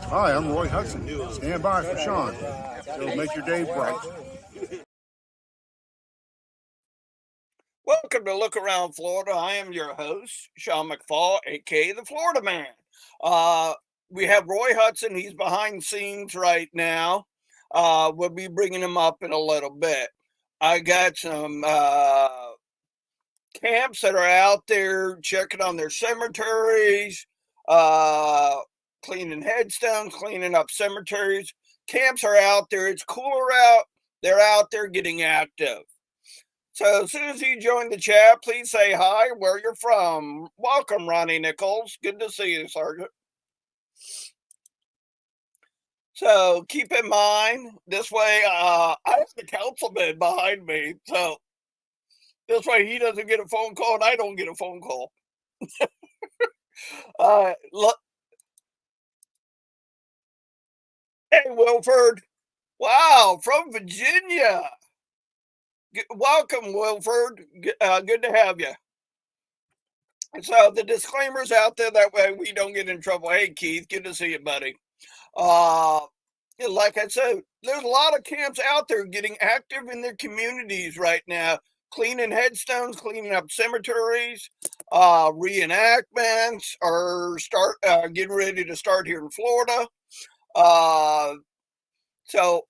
Hi, I'm Roy Hudson. Stand by for Sean. It'll make your day bright. Welcome to Look Around Florida. I am your host, Sean McFall, aka the Florida Man. Uh, we have Roy Hudson. He's behind the scenes right now. We'll be bringing him up in a little bit. I got some camps that are out there checking on their cemeteries, uh, cleaning headstones, cleaning up cemeteries. Camps are out there. It's cooler out. They're out there getting active. So as soon as you join the chat, please say hi, where you're from. Welcome, Ronnie Nichols. Good to see you, Sergeant. So keep in mind, this way, I have the councilman behind me. So this way he doesn't get a phone call and I don't get a phone call. Look, hey, Wilford. Wow, from Virginia. Welcome, Wilford. Good to have you. So the disclaimer's out there, that way we don't get in trouble. Hey, Keith, good to see you, buddy. Uh, like I said, there's a lot of camps out there getting active in their communities right now, cleaning headstones, cleaning up cemeteries, reenactments, or getting ready to start here in Florida. So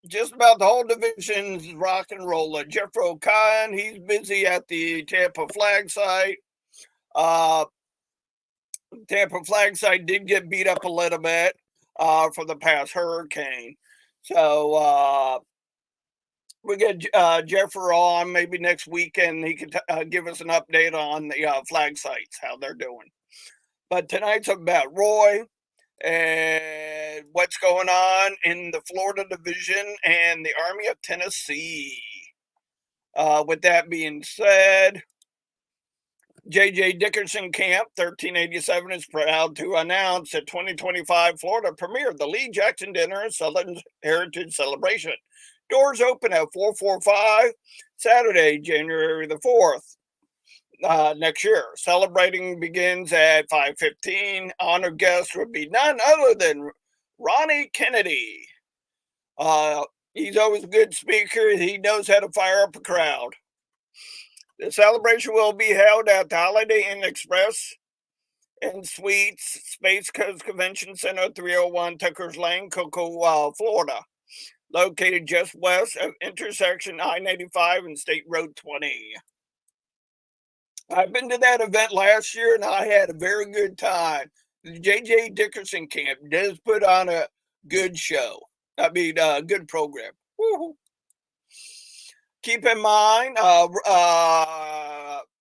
just about the whole division's rock and rolling. Jeffrey O'Kine, he's busy at the Tampa flag site. Tampa flag site did get beat up a little bit for the past hurricane. So we get Jeffrey on maybe next weekend. He can give us an update on the flag sites, how they're doing. But tonight's about Roy and what's going on in the Florida division and the Army of Tennessee. With that being said, J.J. Dickerson Camp 1387 is proud to announce that 2025 Florida premiered the Lee Jackson Dinner and Southern Heritage Celebration. Doors open at 4:45 Saturday, January the 4th. Next year. Celebrating begins at 5:15. Honored guest would be none other than Ronnie Kennedy. He's always a good speaker. He knows how to fire up a crowd. The celebration will be held at the Holiday Inn Express and Suites, Space Coast Convention Center, 301 Tuckers Lane, Cocoa, Florida, located just west of intersection I-95 and State Road 20. I've been to that event last year and I had a very good time. The J.J. Dickerson Camp does put on a good show. I mean, a good program. Woo-hoo. Keep in mind,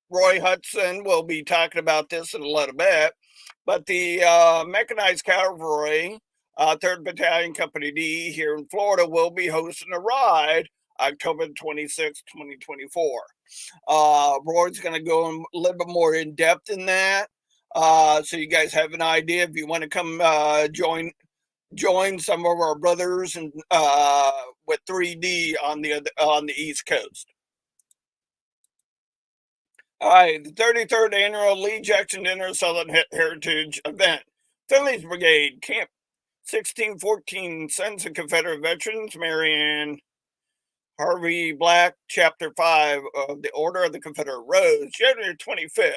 Roy Hudson will be talking about this in a little bit, but the Mechanized Cavalry, 3rd Battalion Company D here in Florida will be hosting a ride October 26, 2024. Roy's going to go a little bit more in depth in that, so you guys have an idea if you want to come join some of our brothers and with 3D on the East Coast. All right, the 33rd annual Lee Jackson Dinner Southern Heritage event. Finley's Brigade Camp 1614 Sons of Confederate Veterans, Marion Harvey Black, Chapter 5 of the Order of the Confederate Rose, January 25th.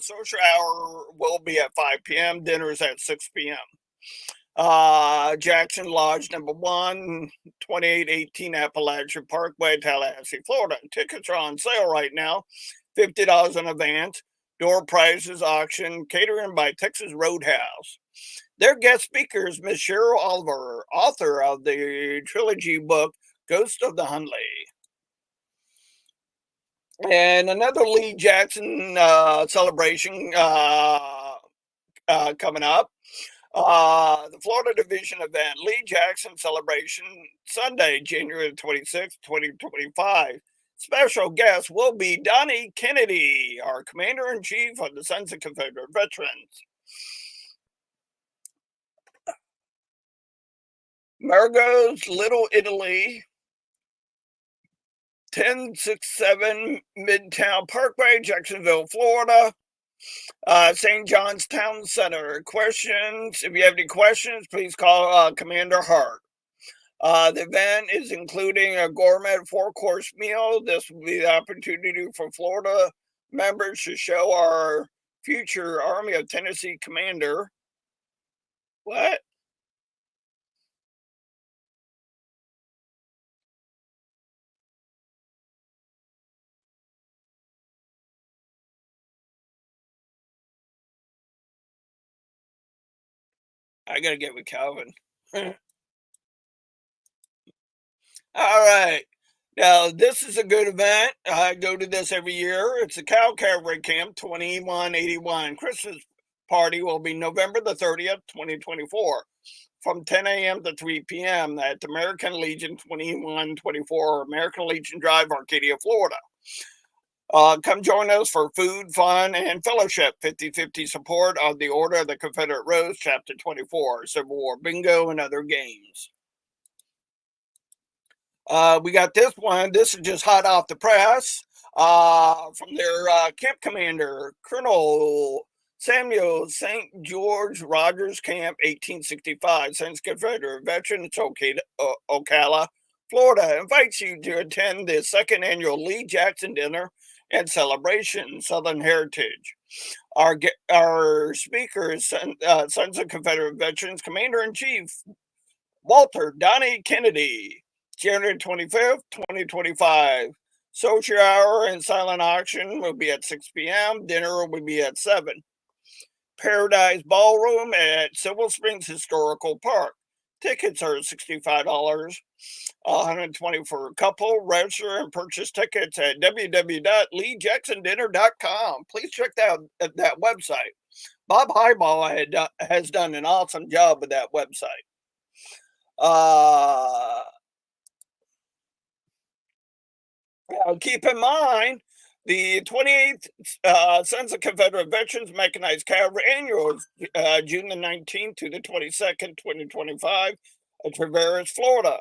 Social hour will be at 5 p.m. Dinner is at 6 p.m. Jackson Lodge number 1, 2818 Appalachian Parkway, Tallahassee, Florida. Tickets are on sale right now, $50 in advance. Door prizes auction, catering by Texas Roadhouse. Their guest speaker is Miss Cheryl Oliver, author of the trilogy book Ghost of the Hunley. And another Lee Jackson celebration coming up. The Florida Division event, Lee Jackson Celebration, Sunday, January 26, 2025. Special guest will be Donnie Kennedy, our Commander-in-Chief of the Sons of Confederate Veterans. Margot's Little Italy, 1067 Midtown Parkway, Jacksonville, Florida. St. John's Town Center. Questions? If you have any questions, please call Commander Hart. The event is including a gourmet four-course meal. This will be the opportunity for Florida members to show our future Army of Tennessee commander. What? I gotta get with Calvin. All right. Now, this is a good event. I go to this every year. It's the Cow Cavalry Camp 2181. Christmas party will be November the 30th, 2024, from 10 a.m. to 3 p.m. at the American Legion 2124, American Legion Drive, Arcadia, Florida. Come join us for food, fun, and fellowship. 50-50 support of the Order of the Confederate Rose, Chapter 24, Civil War bingo, and other games. We got this one. This is just hot off the press from their camp commander, Colonel Samuel St. George Rogers Camp, 1865, Saints Confederate Veterans, Ocala, Florida, invites you to attend the second annual Lee Jackson Dinner and Celebration, Southern Heritage. Our speakers, Sons of Confederate Veterans, Commander-in-Chief Walter Donnie Kennedy, January 25th, 2025. Social hour and silent auction will be at 6 p.m. Dinner will be at 7. Paradise Ballroom at Silver Springs Historical Park. Tickets are $65, $120 for a couple. Register and purchase tickets at www.leejacksondinner.com. Please check that website. Bob Highball has done an awesome job with that website. Keep in mind, the 28th Sons of Confederate Veterans Mechanized Cavalry Annual, June the 19th to the 22nd, 2025, at Traverse, Florida.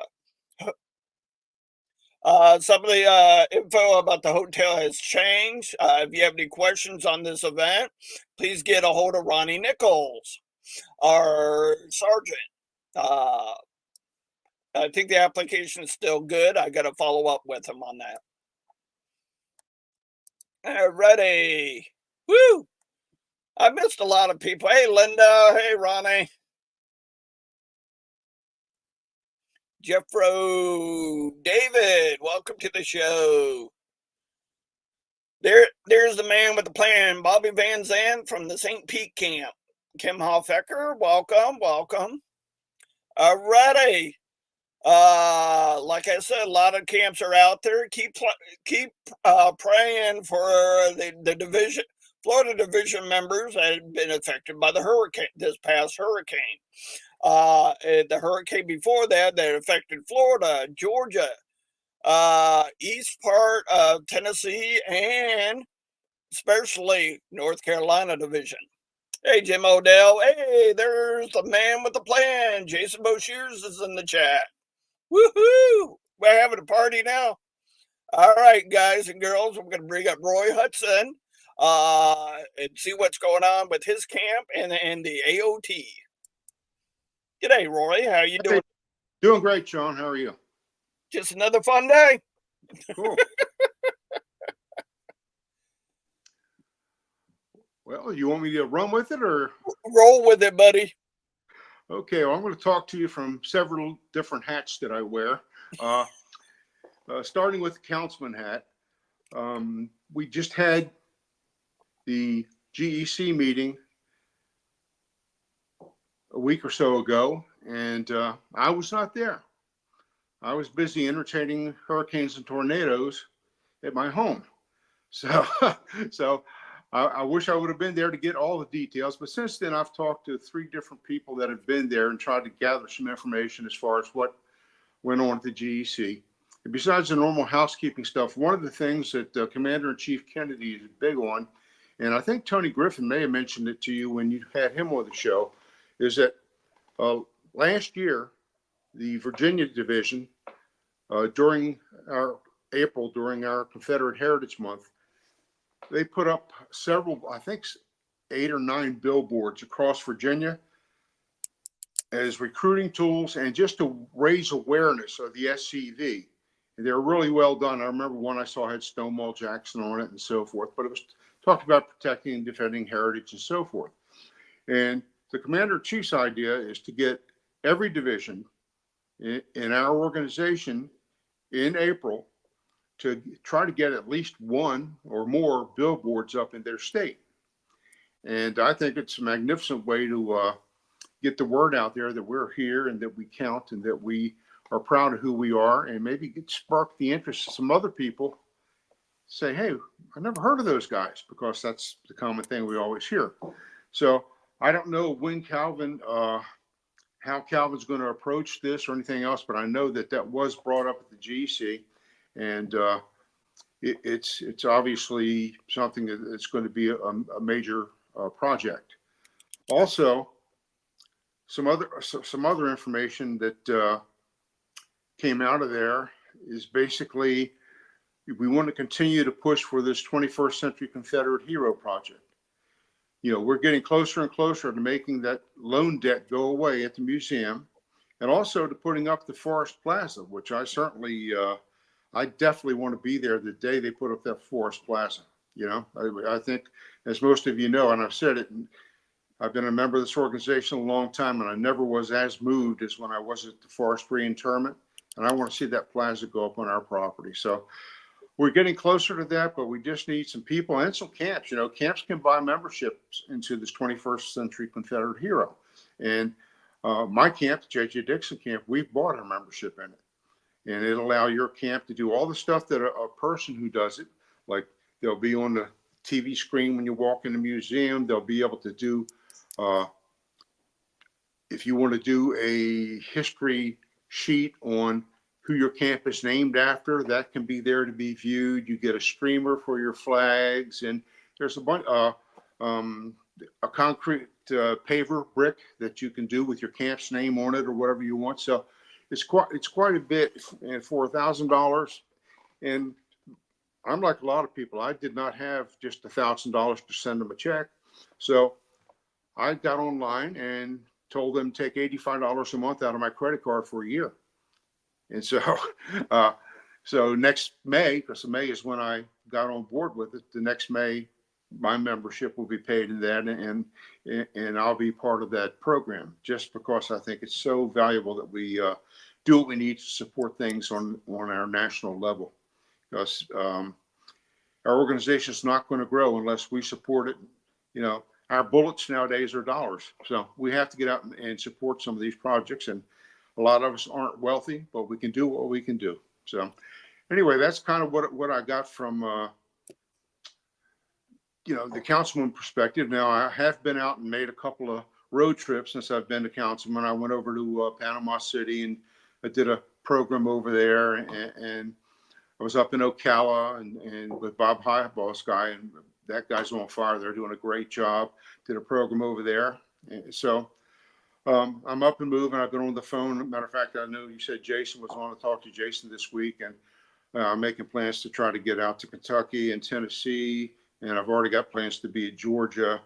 Some of the info about the hotel has changed. If you have any questions on this event, please get a hold of Ronnie Nichols, our sergeant. I think the application is still good. I got to follow up with him on that. Ready. Woo! I missed a lot of people. Hey, Linda. Hey, Ronnie. Jeffro. David, welcome to the show. There's the man with the plan, Bobby Van Zandt from the St. Pete camp. Kim Hoffecker, welcome. Alrighty. Like I said, a lot of camps are out there. Keep praying for the division, Florida division members that have been affected by the hurricane, this past hurricane. The hurricane before that affected Florida, Georgia, east part of Tennessee, and especially North Carolina division. Hey, Jim Odell. Hey, there's the man with the plan. Jason Boshears is in the chat. Woohoo! We're having a party now. All right, guys and girls, we're going to bring up Roy Hudson and see what's going on with his camp and the AOT. G'day, Roy. How you doing? Doing great, Sean. How are you? Just another fun day. Cool. Well, you want me to run with it or? Roll with it, buddy. Okay, well, I'm going to talk to you from several different hats that I wear. Starting with the councilman hat. We just had the GEC meeting a week or so ago, and I was not there. I was busy entertaining hurricanes and tornadoes at my home. So I wish I would have been there to get all the details. But since then, I've talked to 3 different people that have been there and tried to gather some information as far as what went on at the GEC. And besides the normal housekeeping stuff, one of the things that Commander-in-Chief Kennedy is big on, and I think Tony Griffin may have mentioned it to you when you had him on the show, is that last year, the Virginia Division, during our Confederate Heritage Month, they put up several, I think 8 or 9 billboards across Virginia as recruiting tools and just to raise awareness of the SCV. And they're really well done. I remember one I saw had Stonewall Jackson on it and so forth, but it was talked about protecting and defending heritage and so forth. And the commander-in-chief's idea is to get every division in our organization in April to try to get at least one or more billboards up in their state. And I think it's a magnificent way to get the word out there that we're here and that we count and that we are proud of who we are, and maybe spark the interest of some other people. Say, hey, I never heard of those guys, because that's the common thing we always hear. So I don't know when Calvin, how Calvin's going to approach this or anything else, but I know that that was brought up at the GEC, and it's obviously something that's going to be a major project. Also, some other information that came out of there is basically we want to continue to push for this 21st Century Confederate Hero Project. You know, we're getting closer and closer to making that loan debt go away at the museum, and also to putting up the Forest Plaza, which I certainly, I definitely want to be there the day they put up that Forest Plaza. You know, I think, as most of you know, and I've said it, I've been a member of this organization a long time, and I never was as moved as when I was at the Forest Reinterment. And I want to see that plaza go up on our property. So we're getting closer to that, but we just need some people and some camps. You know, camps can buy memberships into this 21st Century Confederate Hero. And my camp, the J.J. Dixon camp, we've bought a membership in it. And it'll allow your camp to do all the stuff that a person who does it, like they'll be on the TV screen when you walk in the museum. They'll be able to do, if you want to do a history sheet on who your camp is named after, that can be there to be viewed. You get a streamer for your flags, and there's a bunch, a concrete paver brick that you can do with your camp's name on it or whatever you want. So it's quite a bit, and for $1,000. And I'm like a lot of people. I did not have just $1,000 to send them a check, so I got online and told them to take $85 a month out of my credit card for a year. And so, so next May, because May is when I got on board with it, the next May, my membership will be paid in that, and I'll be part of that program, just because I think it's so valuable that we do what we need to support things on our national level. Because our organization is not going to grow unless we support it. You know, our bullets nowadays are dollars. So we have to get out and support some of these projects. And a lot of us aren't wealthy, but we can do what we can do. So anyway, that's kind of what I got from, you know, the councilman perspective. Now, I have been out and made a couple of road trips since I've been a councilman. I went over to Panama City, and I did a program over there, and I was up in Ocala and with Bob Highball's guy, and that guy's on fire. They're doing a great job. Did a program over there. And so I'm up and moving. I've been on the phone. Matter of fact, I know you said Jason was on to talk to Jason this week, and I'm making plans to try to get out to Kentucky and Tennessee, and I've already got plans to be at Georgia.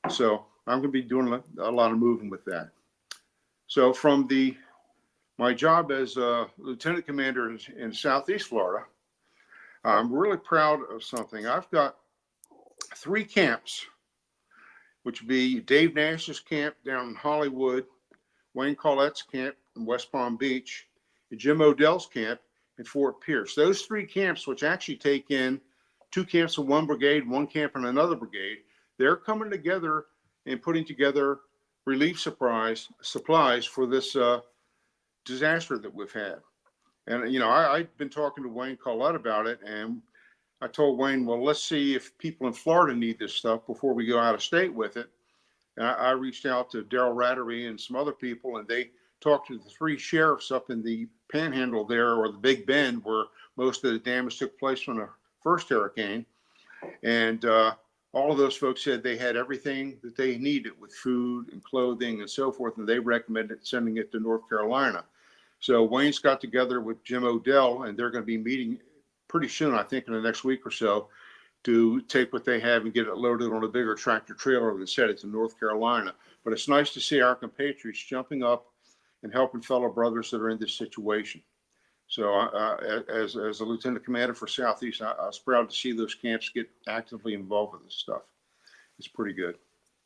So I'm going to be doing a lot of moving with that. So from my job as a lieutenant commander in Southeast Florida, I'm really proud of something. I've got 3 camps, which would be Dave Nash's camp down in Hollywood, Wayne Collette's camp in West Palm Beach, and Jim Odell's camp in Fort Pierce. Those 3 camps, which actually take in 2 camps in one brigade, 1 camp in another brigade, they're coming together and putting together relief supplies for this disaster that we've had. And, you know, I've been talking to Wayne Collette about it, and I told Wayne, well, let's see if people in Florida need this stuff before we go out of state with it. And I reached out to Daryl Rattery and some other people, and they talked to the 3 sheriffs up in the Panhandle there, or the Big Bend, where most of the damage took place from the first hurricane. And all of those folks said they had everything that they needed with food and clothing and so forth, and they recommended sending it to North Carolina. So Wayne's got together with Jim Odell, and they're going to be meeting pretty soon, I think in the next week or so, to take what they have and get it loaded on a bigger tractor trailer and send it to North Carolina. But it's nice to see our compatriots jumping up and helping fellow brothers that are in this situation. So as a lieutenant commander for Southeast, I was proud to see those camps get actively involved with this stuff. It's pretty good.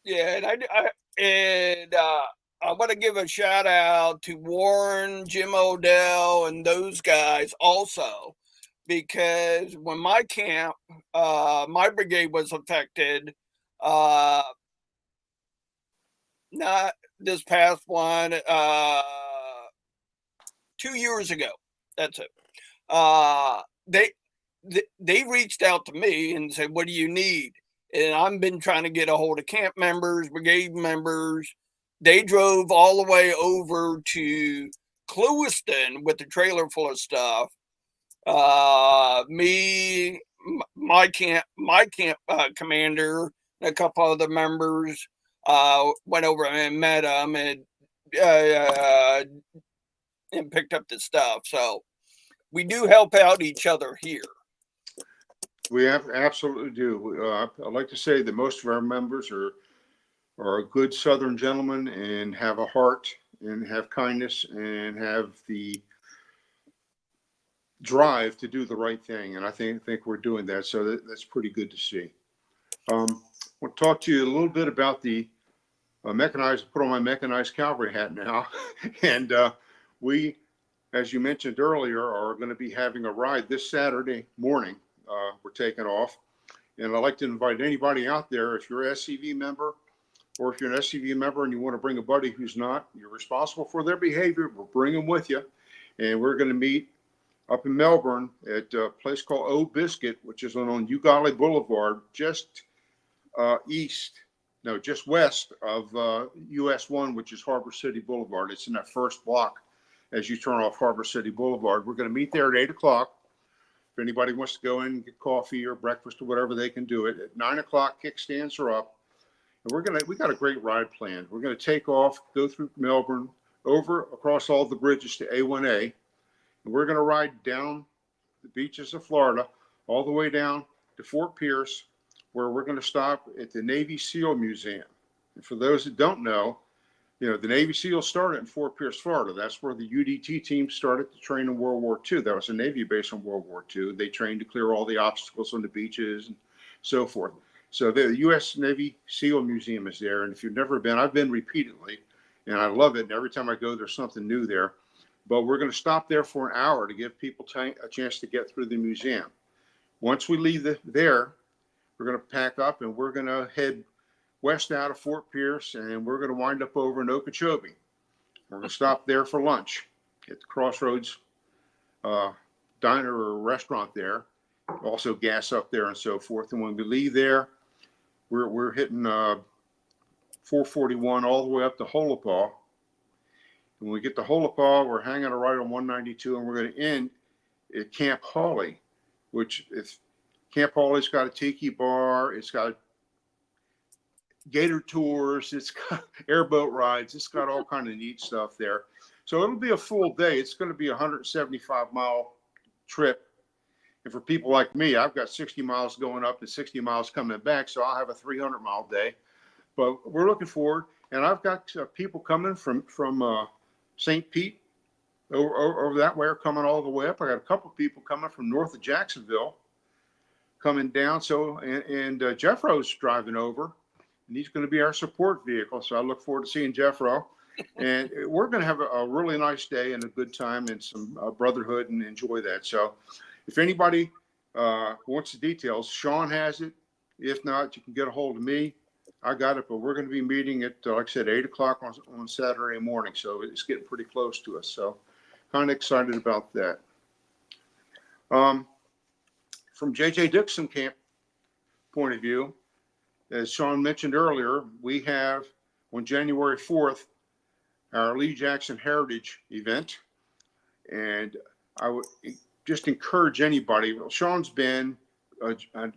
Yeah, I want to give a shout out to Warren, Jim Odell, and those guys also, because when my camp, my brigade was affected, uh, not this past one, 2 years ago. That's it. Uh, they they reached out to me and said, "What do you need?" And I've been trying to get a hold of camp members, brigade members. They drove all the way over to Clewiston with the trailer full of stuff. Me, my camp commander, and a couple other members went over and met them uh, and picked up the stuff. So we do help out each other here. We absolutely do. I'd like to say that most of our members are good Southern gentlemen and have a heart and have kindness and have the drive to do the right thing. And I think we're doing that. So that's pretty good to see. I want to talk to you a little bit about the mechanized, put on my mechanized cavalry hat now. And we, as you mentioned earlier, are going to be having a ride this Saturday morning. We're taking off. And I'd like to invite anybody out there, if you're an SCV member, or if you're an SCV member and you want to bring a buddy who's not, you're responsible for their behavior, we'll bring them with you. And we're going to meet up in Melbourne at a place called O Biscuit, which is on Ugalli Boulevard, just just west of US 1, which is Harbor City Boulevard. It's in that first block as you turn off Harbor City Boulevard. We're going to meet there at 8 o'clock. If anybody wants to go in and get coffee or breakfast or whatever, they can do it. At 9 o'clock, kickstands are up. And we got a great ride planned. We're going to take off, go through Melbourne, over across all the bridges to A1A. And we're going to ride down the beaches of Florida, all the way down to Fort Pierce, where we're going to stop at the Navy SEAL Museum. And for those that don't know, the Navy SEALs started in Fort Pierce, Florida. That's where the UDT team started to train in World War II. That was a Navy base in World War II. They trained to clear all the obstacles on the beaches and so forth. So the U.S. Navy SEAL Museum is there. And if you've never been, I've been repeatedly, and I love it. And every time I go, there's something new there. But we're going to stop there for an hour to give people a chance to get through the museum. Once we leave there, we're going to pack up and we're going to head west out of Fort Pierce, and we're going to wind up over in Okeechobee. We're going to stop there for lunch at the Crossroads diner or restaurant there. Also gas up there and so forth. And when we leave there, we're hitting 441 all the way up to Holopaw. When we get to Holopaw, we're hanging a right on 192, and we're going to end at Camp Hawley, which is Camp Hawley's got a tiki bar. It's got gator tours. It's got airboat rides. It's got all kind of neat stuff there. So it'll be a full day. It's going to be a 175-mile trip. And for people like me, I've got 60 miles going up and 60 miles coming back. So I'll have a 300-mile day. But we're looking forward. And I've got people coming from St. Pete over that way, are coming all the way up. I got a couple of people coming from north of Jacksonville coming down. So, and Jeffro's driving over, and he's going to be our support vehicle. So I look forward to seeing Jeffro. And we're going to have a really nice day and a good time and some brotherhood and enjoy that. So if anybody wants the details, Sean has it. If not, you can get a hold of me. I got it, but we're going to be meeting at, like I said, 8 o'clock on Saturday morning. So it's getting pretty close to us. So kind of excited about that. From J.J. Dixon camp point of view, as Sean mentioned earlier, we have on January 4th, our Lee Jackson Heritage event. And I would just encourage anybody. Well, Sean's been,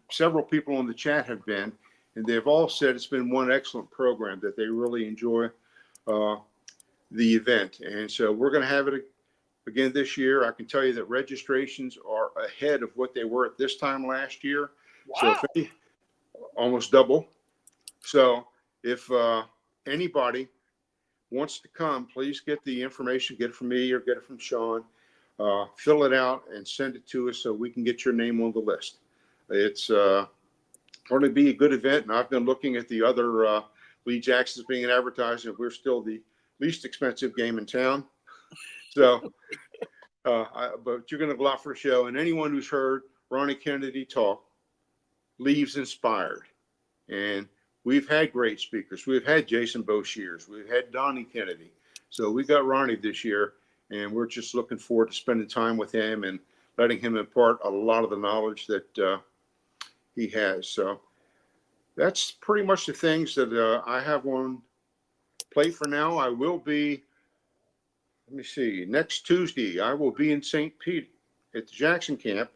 several people in the chat have been, and they've all said it's been one excellent program, that they really enjoy the event. And so we're going to have it again this year. I can tell you that registrations are ahead of what they were at this time last year. So Wow. if any, almost double. So if anybody wants to come, please get the information, get it from me or get it from Sean. Fill it out and send it to us so we can get your name on the list. It's going to be a good event, and I've been looking at the other Lee Jackson's being advertised, and we're still the least expensive game in town. So, but you're going to go out for a show, and anyone who's heard Ronnie Kennedy talk leaves inspired. And we've had great speakers. We've had Jason Boshears. We've had Donnie Kennedy. So we got Ronnie this year, and we're just looking forward to spending time with him and letting him impart a lot of the knowledge that he has. So that's pretty much the things that I have on plate for now. I will be, let me see, next Tuesday, I will be in St. Pete at the Jackson Camp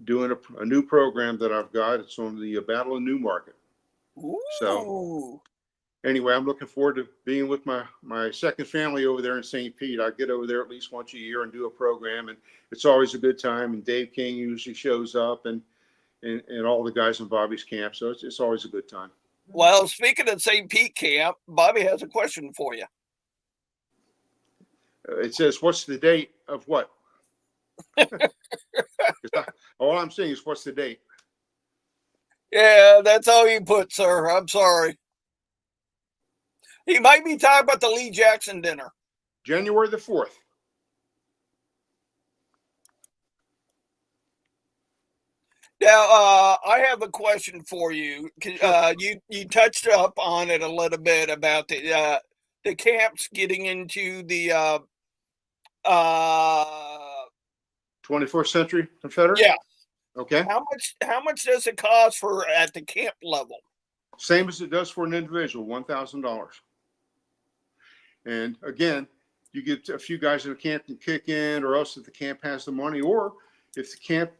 doing a new program that I've got. It's on the Battle of Newmarket. So Ooh. anyway, I'm looking forward to being with my second family over there in St. Pete. I get over there at least once a year and do a program, and it's always a good time. And Dave King usually shows up, and all the guys in Bobby's camp. So it's always a good time. Well, speaking of St. Pete camp, Bobby has a question for you. It says, what's the date of what? All I'm saying is, what's the date? Yeah, that's all you put, sir. I'm sorry. He might be talking about the Lee Jackson dinner. January the 4th. Now, I have a question for you. Sure. You touched up on it a little bit about the camps getting into the 21st Century Confederate? yeah. Okay. How much does it cost for at the camp level? Same as it does for an individual, $1,000. And again, you get a few guys in the camp can kick in, or else if the camp has the money, or if the camp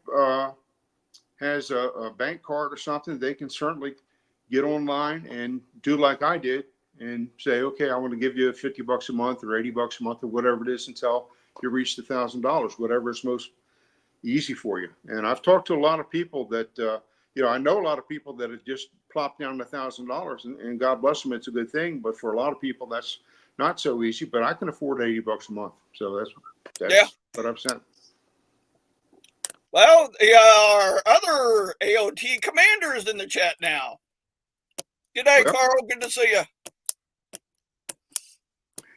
has a bank card or something, they can certainly get online and do like I did and say, okay, I want to give you $50 a month or $80 a month or whatever it is until you reach the $1,000, whatever is most easy for you. And I've talked to a lot of people that, I know a lot of people that have just plopped down $1,000, and God bless them, it's a good thing. But for a lot of people, that's not so easy. But I can afford $80 a month, so that's Yeah. what I've sent. Well, our other AOT commander is in the chat now. Good day, Well, Carl. Good to see you.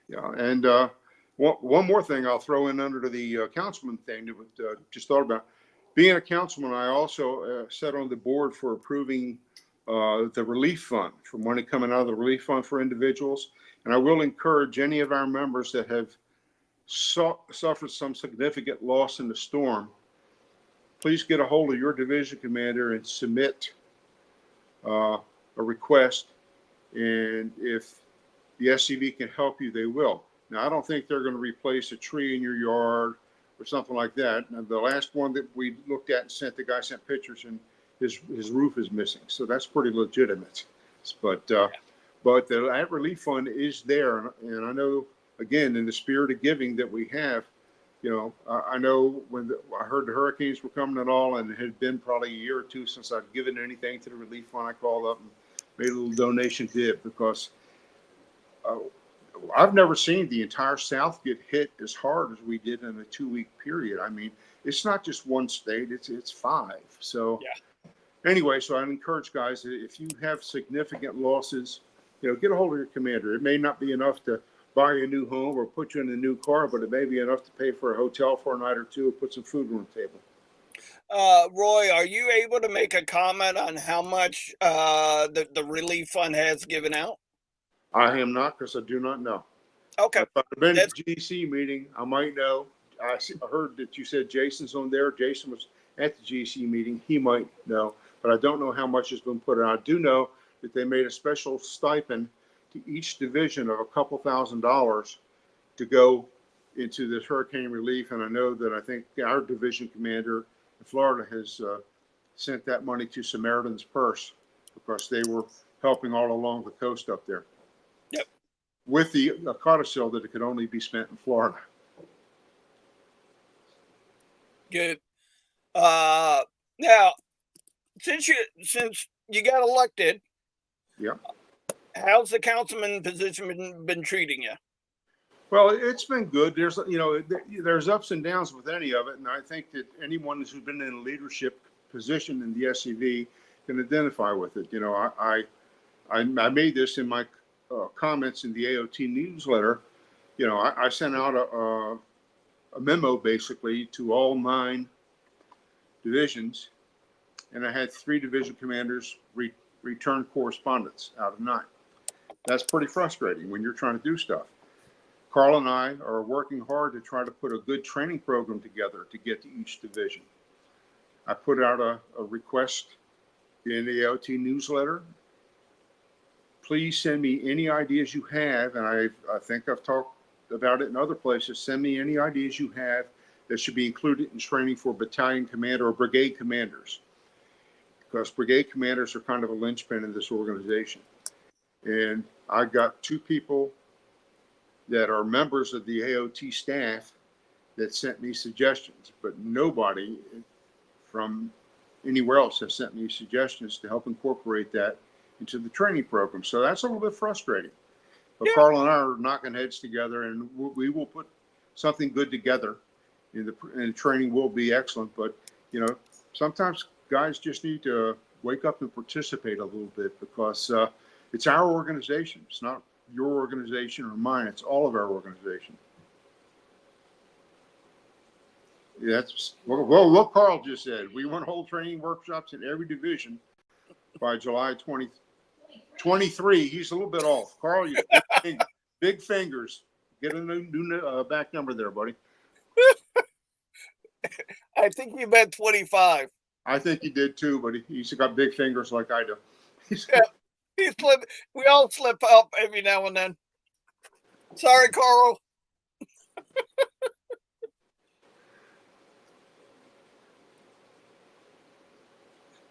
yeah, and one more thing I'll throw in under the councilman thing that we just thought about. Being a councilman, I also sat on the board for approving the relief fund, for money coming out of the relief fund for individuals. And I will encourage any of our members that have suffered some significant loss in the storm, please get a hold of your division commander and submit a request. And if the SCV can help you, they will. Now, I don't think they're going to replace a tree in your yard or something like that. Now, the last one that we looked at and sent, the guy sent pictures, and his roof is missing. So that's pretty legitimate. But that relief fund is there. And I know, again, in the spirit of giving that we have, I know when I heard the hurricanes were coming and all, and it had been probably a year or two since I'd given anything to the relief fund, I called up and made a little donation to it, because I've never seen the entire South get hit as hard as we did in a 2-week period. I mean, it's not just one state, it's 5. So anyway, so I encourage guys, if you have significant losses, get a hold of your commander. It may not be enough to buy you a new home or put you in a new car, but it may be enough to pay for a hotel for a night or two, or put some food on the table. Roy, are you able to make a comment on how much the relief fund has given out? I am not, because I do not know. Okay. If I've been at the GC meeting, I might know. I heard that you said Jason's on there. Jason was at the GC meeting. He might know, but I don't know how much has been put in. I do know that they made a special stipend to each division of a couple $1,000s to go into this hurricane relief. And I know that I think our division commander in Florida has sent that money to Samaritan's Purse, because they were helping all along the coast up there. Yep. With the codicil that it could only be spent in Florida. Good. Now, since you got elected, Yeah. how's the councilman position been treating you? Well, it's been good. There's ups and downs with any of it, and I think that anyone who's been in a leadership position in the SCV can identify with it. I made this in my comments in the AOT newsletter. I sent out a memo basically to all 9 divisions, and I had 3 division commanders return correspondence out of 9. That's pretty frustrating when you're trying to do stuff. Carl and I are working hard to try to put a good training program together to get to each division. I put out a request in the AOT newsletter. Please send me any ideas you have, and I think I've talked about it in other places. Send me any ideas you have that should be included in training for battalion commander or brigade commanders, because brigade commanders are kind of a linchpin in this organization. And I got 2 people that are members of the AOT staff that sent me suggestions, but nobody from anywhere else has sent me suggestions to help incorporate that into the training program. So that's a little bit frustrating. But Yeah. Carl and I are knocking heads together, and we will put something good together. And the training will be excellent. But sometimes guys just need to wake up and participate a little bit, because it's our organization. It's not your organization or mine. It's all of our organization. That's what Carl just said. We want to hold training workshops in every division by July 2023. He's a little bit off. Carl, you big fingers. Get a new back number there, buddy. I think you meant 25. I think he did too, but he's got big fingers like I do. Yeah, we all slip up every now and then. Sorry, Carl.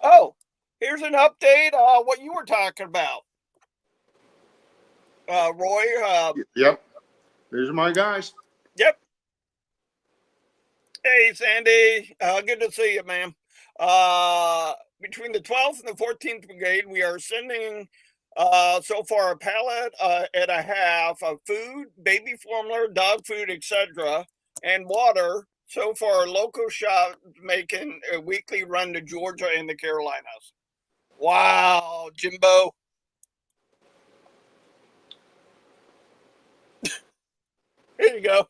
Oh, here's an update on what you were talking about. Roy. Yep. These are my guys. Yep. Hey, Sandy. Good to see you, man. Between the 12th and the 14th Brigade, we are sending so far a pallet and a half of food, baby formula, dog food, etc., and water. So far, local shop making a weekly run to Georgia and the Carolinas. Wow, Jimbo. Here you go.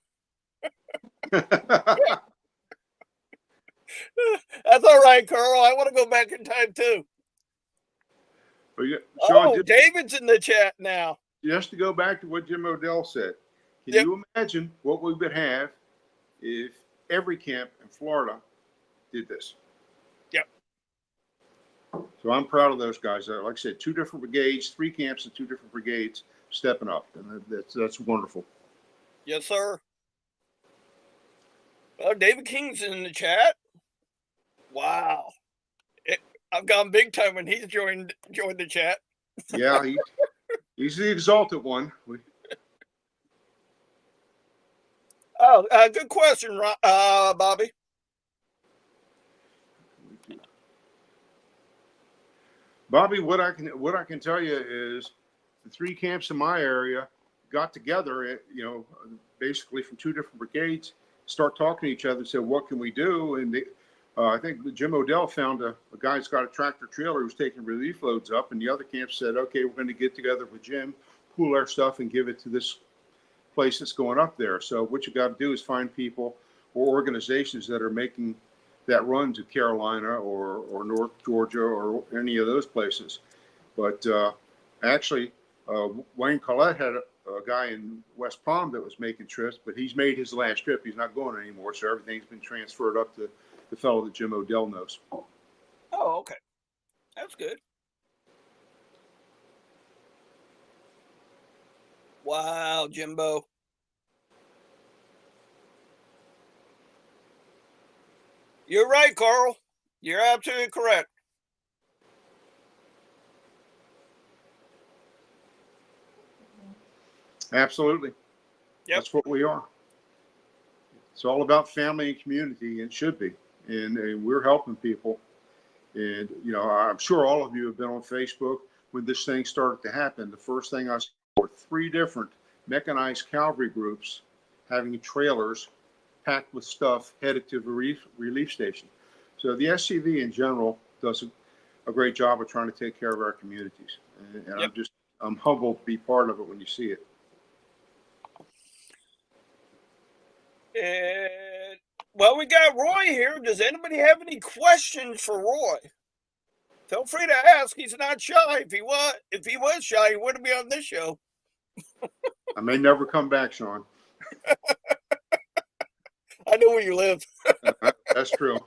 That's all right, Carl. I want to go back in time too. Sean, David's in the chat now. Just to go back to what Jim Odell said, can you imagine what we would have if every camp in Florida did this? Yep. So I'm proud of those guys. Like I said, 2 different brigades, 3 camps and 2 different brigades stepping up, and that's wonderful. Yes, sir. David King's in the chat. Wow. I've gone big time when he's joined the chat. Yeah, he's the exalted one. Good question, Bobby. Bobby, what I can tell you is the 3 camps in my area got together, basically from 2 different brigades, start talking to each other and said, what can we do? And I think Jim Odell found a guy who's got a tractor trailer who's taking relief loads up, and the other camp said, okay, we're going to get together with Jim, pool our stuff and give it to this place that's going up there. So what you got to do is find people or organizations that are making that run to Carolina or North Georgia or any of those places. But actually, Wayne Collette had a guy in West Palm that was making trips, but he's made his last trip. He's not going anymore, so everything's been transferred up to the fellow that Jim Odell knows. Oh, okay. That's good. Wow, Jimbo. You're right, Carl. You're absolutely correct. Absolutely. Yep. That's what we are. It's all about family and community, and should be. And we're helping people. And, I'm sure all of you have been on Facebook when this thing started to happen. The first thing I saw were 3 different mechanized cavalry groups having trailers packed with stuff headed to the relief station. So the SCV in general does a great job of trying to take care of our communities. And Yep. I'm humbled to be part of it when you see it. And, well, we got Roy here. Does anybody have any questions for Roy? Feel free to ask. He's not shy. If he was shy, he wouldn't be on this show. I may never come back, Sean. I know where you live. That's true.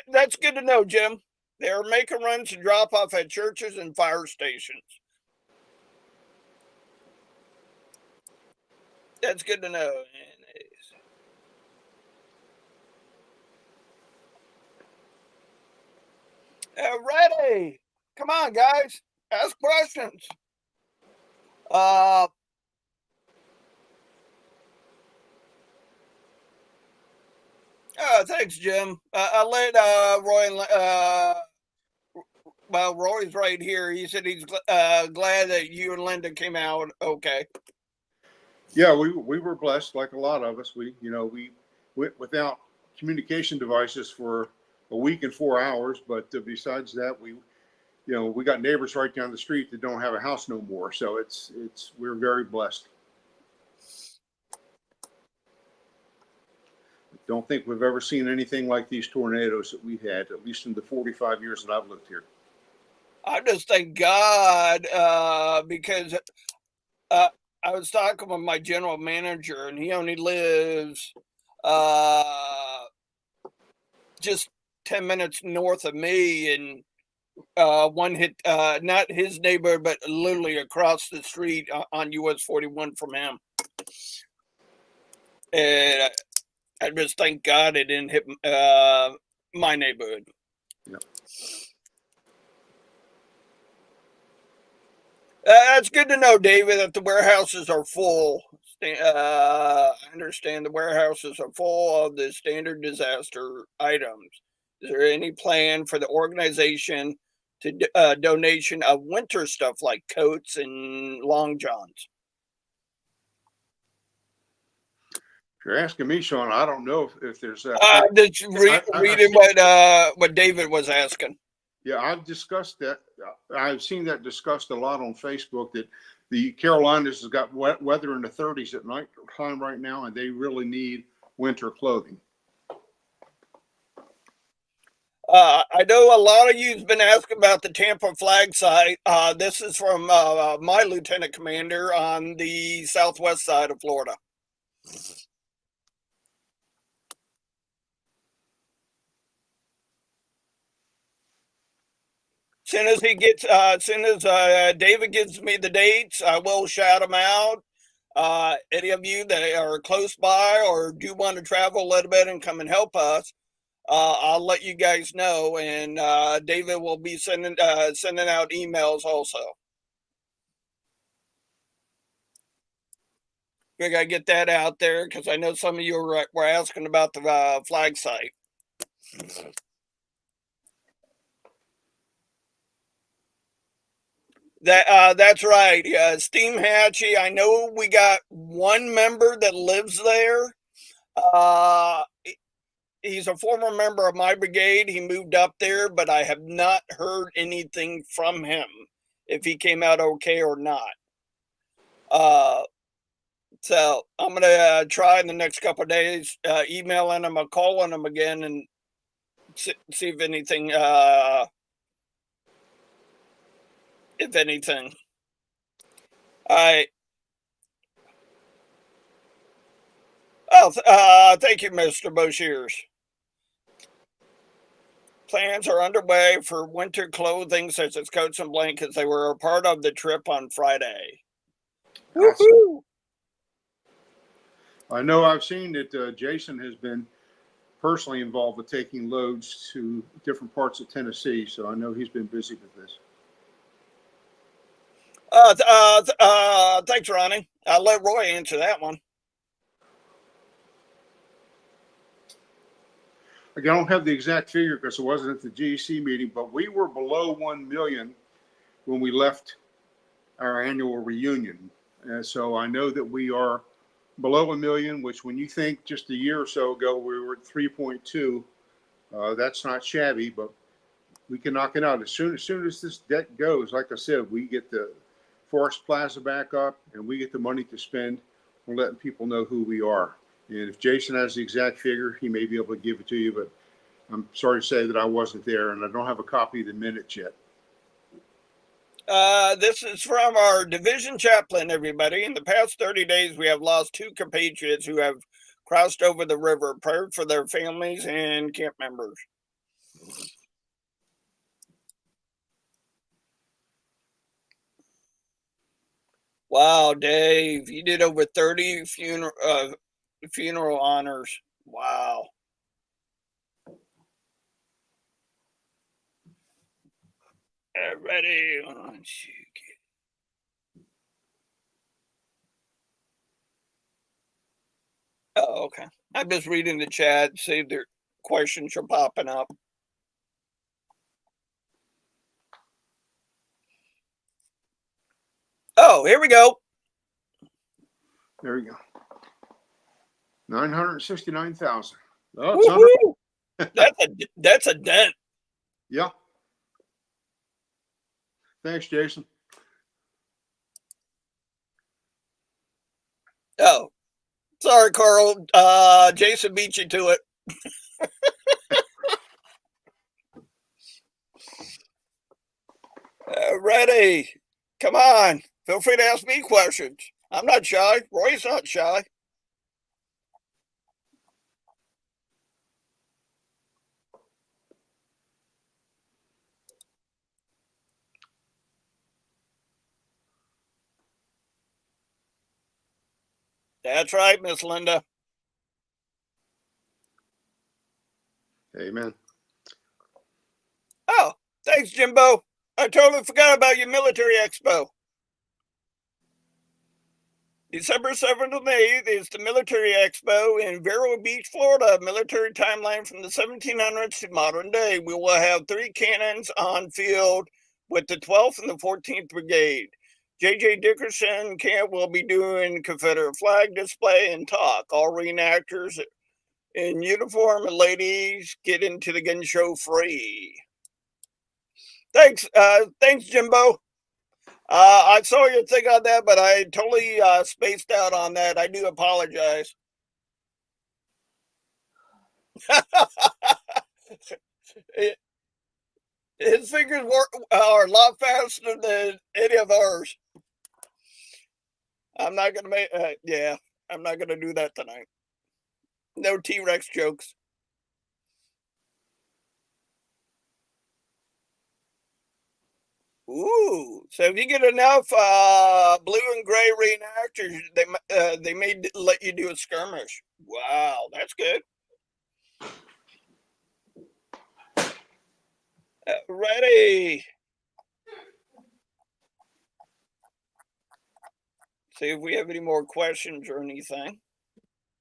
That's good to know, Jim. They're making runs to drop off at churches and fire stations. That's good to know. Ready. Come on, guys. Ask questions. Thanks, Jim. I let Roy well, Roy's right here. He said he's glad that you and Linda came out okay. Yeah, we were blessed, like a lot of us. We went without communication devices for a week and 4 hours, but besides that, we got neighbors right down the street that don't have a house no more. So we're very blessed. Don't think we've ever seen anything like these tornadoes that we had, at least in the 45 years that I've lived here. I just thank God because I was talking with my general manager, and he only lives just 10 minutes north of me, and one hit not his neighbor, but literally across the street on US 41 from him. And I just thank God it didn't hit my neighborhood. Yep. That's good to know, David, that the warehouses are full. I understand the warehouses are full of the standard disaster items. Is there any plan for the organization to donation of winter stuff like coats and long johns? If you're asking me, Sean, I don't know if there's that. Just reading what David was asking. Yeah, I've discussed that. I've seen that discussed a lot on Facebook, that the Carolinas has got weather in the 30s at night time right now, and they really need winter clothing. I know a lot of you've been asking about the Tampa flag site. This is from my lieutenant commander on the southwest side of Florida. Soon as David gives me the dates, I will shout them out. Any of you that are close by or do want to travel a little bit and come and help us, I'll let you guys know, and David will be sending out emails also. We gotta get that out there because I know some of you were asking about the flag site. That's right. Steam Hatchie. I know we got one member that lives there. He's a former member of my brigade. He moved up there, but I have not heard anything from him if he came out okay or not. So I'm gonna try in the next couple of days, emailing him or calling him again and see if anything. If anything. All right. Oh, thank you, Mr. Boshiers. Plans are underway for winter clothing such as coats and blankets. They were a part of the trip on Friday. Awesome. Woohoo! I know I've seen that Jason has been personally involved with taking loads to different parts of Tennessee, so I know he's been busy with this. Thanks, Ronnie. I'll let Roy answer that one. I don't have the exact figure because it wasn't at the GEC meeting, but we were below 1 million when we left our annual reunion. And so I know that we are below a million, which when you think just a year or so ago, we were at 3.2. That's not shabby, but we can knock it out. As soon as this debt goes, like I said, we get the Forest Plaza back up and we get the money to spend. We're letting people know who we are. And if Jason has the exact figure, he may be able to give it to you, but I'm sorry to say that I wasn't there and I don't have a copy of the minutes yet. This is from our division chaplain, everybody. In the past 30 days, we have lost 2 compatriots who have crossed over the river, prayed for their families and camp members. Wow, Dave, you did over 30 funeral honors. Wow. Ready? Oh, okay. I'm just reading the chat, see if their questions are popping up. Oh, here we go. There we go. 969,000. Oh, that's a dent. Yeah. Thanks, Jason. Oh, sorry, Carl. Jason beat you to it. Ready? Come on. Feel free to ask me questions. I'm not shy. Roy's not shy. That's right, Miss Linda. Amen. Oh, thanks, Jimbo. I totally forgot about your military expo. December 7th and 8th is the Military Expo in Vero Beach, Florida. Military timeline from the 1700s to modern day. We will have 3 cannons on field with the 12th and the 14th Brigade. J.J. Dickerson Camp will be doing Confederate flag display and talk. All reenactors in uniform and ladies get into the gun show free. Thanks, Jimbo. I saw your thing on that, but I totally spaced out on that. I do apologize. His fingers are a lot faster than any of ours. I'm not gonna make. Yeah, I'm not gonna do that tonight. No T-Rex jokes. Ooh, so if you get enough blue and gray reenactors, they may let you do a skirmish. Wow, that's good. Ready. See if we have any more questions or anything.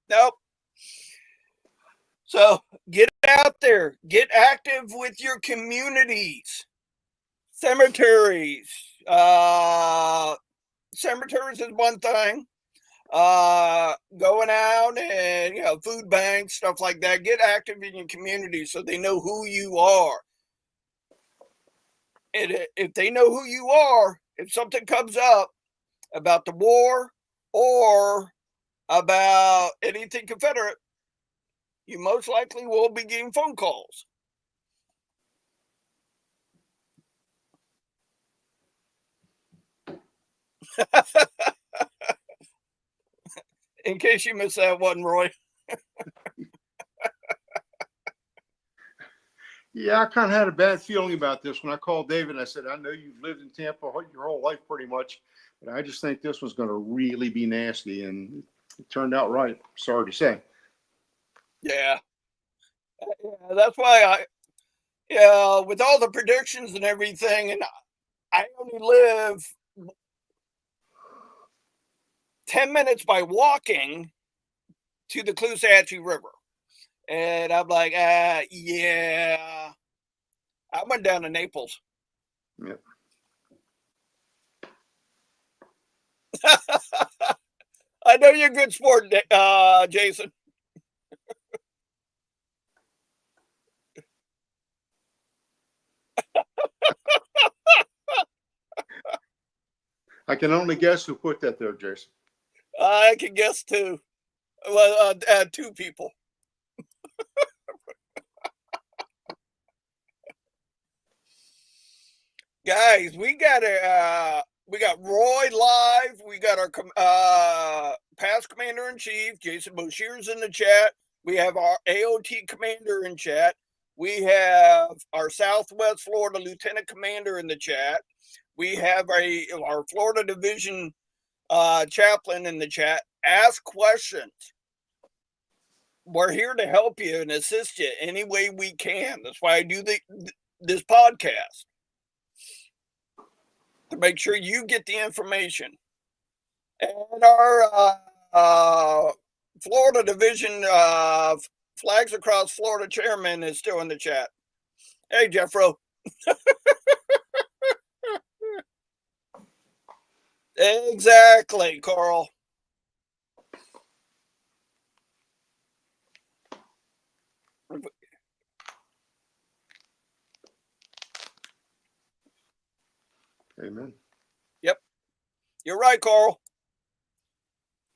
Nope. So get out there, get active with your communities, cemeteries. Cemeteries is one thing. Going out and food banks, stuff like that. Get active in your community so they know who you are. And if they know who you are, if something comes up about the war or about anything Confederate, you most likely will be getting phone calls. In case you missed that one, Roy. Yeah, I kind of had a bad feeling about this when I called David. I said, I know you've lived in Tampa your whole life pretty much, but I just think this was going to really be nasty. And it turned out right. Sorry to say. Yeah. That's why with all the predictions and everything, and I only live 10 minutes by walking to the Caloosahatchee River. And I'm like, yeah. I went down to Naples. Yep. I know you're a good sport, Jason. I can only guess who put that there, Jason. I can guess too. Well, two people. Guys, we got Roy live. We got our past commander in chief, Jason Boshear's in the chat. We have our AOT commander in chat. We have our Southwest Florida lieutenant commander in the chat. We have our Florida division chaplain in the chat. Ask questions. We're here to help you and assist you any way we can. That's why I do this podcast, to make sure you get the information. And our Florida division Flags Across Florida chairman is still in the chat. Hey, Jeffro. Exactly, Carl. Amen. Yep. You're right, Carl.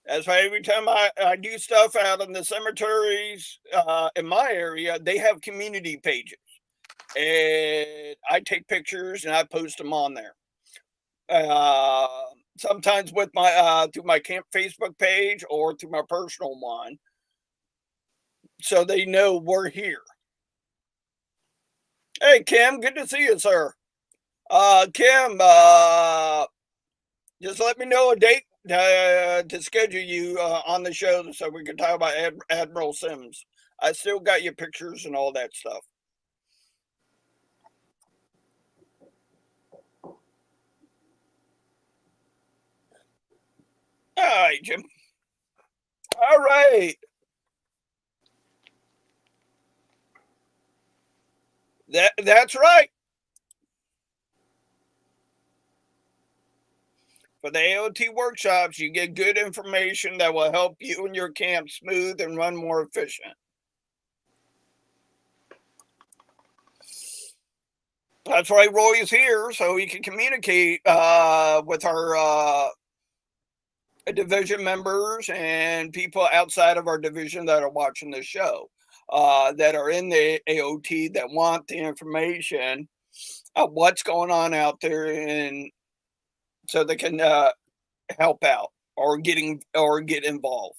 That's why every time I do stuff out in the cemeteries in my area, they have community pages. And I take pictures and I post them on there. Sometimes with my through my camp Facebook page or through my personal one, so they know we're here. Hey, Kim, good to see you, sir. Kim, just let me know a date to schedule you on the show so we can talk about Admiral Sims. I still got your pictures and all that stuff. All right, Jim. All right. That's right. For the AOT workshops, you get good information that will help you and your camp smooth and run more efficient. That's why Roy is here, so he can communicate with our division members and people outside of our division that are watching the show, that are in the AOT, that want the information of what's going on out there, and so they can help out or get involved.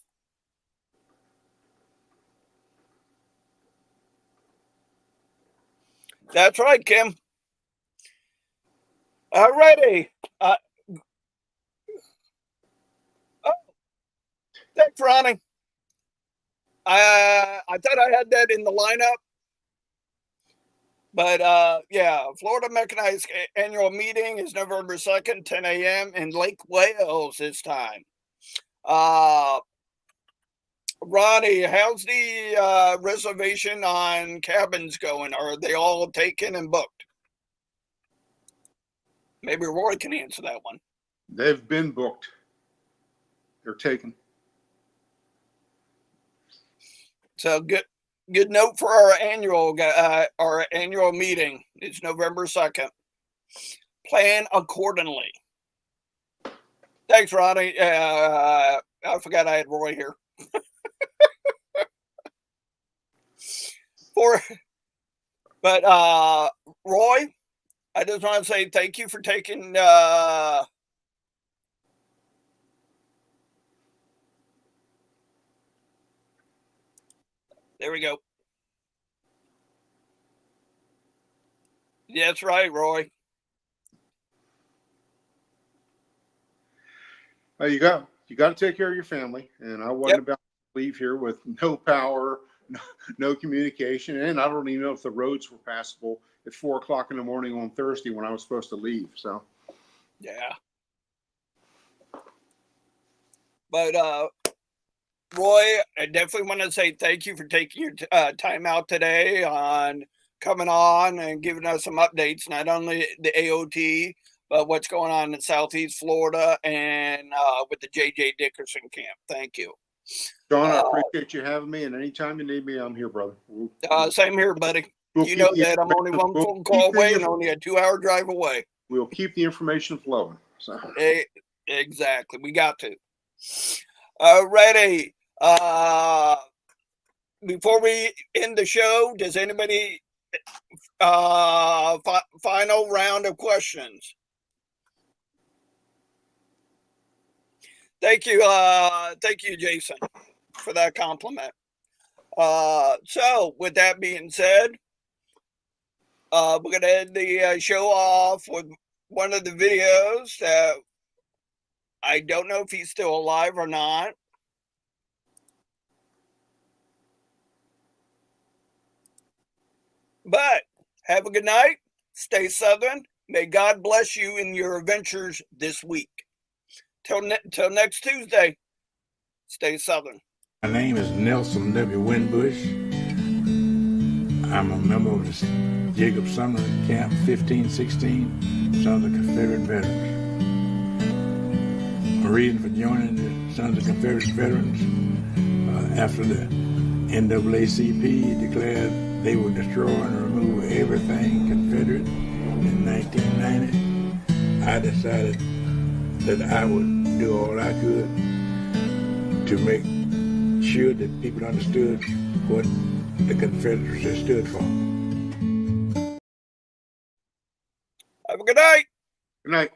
That's right, Kim. All righty. Oh, thanks, Ronnie. I thought I had that in the lineup, but yeah, Florida Mechanized annual meeting is November 2nd, 10 a.m. in Lake Wales this time. Ronnie, how's the reservation on cabins going? Are they all taken and booked? Maybe Roy can answer that one. They've been booked. They're taken. So good note for our annual meeting. It's November 2nd. Plan accordingly. Thanks, Ronnie. I forgot I had Roy here. But Roy, I just want to say thank you for taking there we go. That's right, Roy. You got to take care of your family, and I wasn't about to leave here with no power, no communication, and I don't even know if the roads were passable at 4 o'clock in the morning on Thursday when I was supposed to leave. So, yeah. But Roy, I definitely want to say thank you for taking your time out today on coming on and giving us some updates, not only the AOT, but what's going on in Southeast Florida and with the JJ Dickerson camp. Thank you. Sean, I appreciate you having me, and anytime you need me, I'm here, brother. Same here, buddy. We'll You know keep the that I'm only one we'll phone call keep the away and only a 2-hour drive away. We'll keep the information flowing. So. Exactly. We got to. Alrighty. Before we end the show, does anybody final round of questions? Thank you, Jason, for that compliment. So with that being said, we're gonna end the show off with one of the videos that I don't know if he's still alive or not. But have a good night. Stay Southern. May God bless you in your adventures this week. Till next Tuesday, stay Southern. My name is Nelson W. Winbush. I'm a member of the Jacob Sumner Camp 1516 Sons of Confederate Veterans. My reason for joining the Sons of Confederate Veterans after the NAACP declared they would destroy and remove everything Confederate in 1990, I decided that I would do all I could to make sure that people understood what the Confederacy stood for. Have a good night. Good night.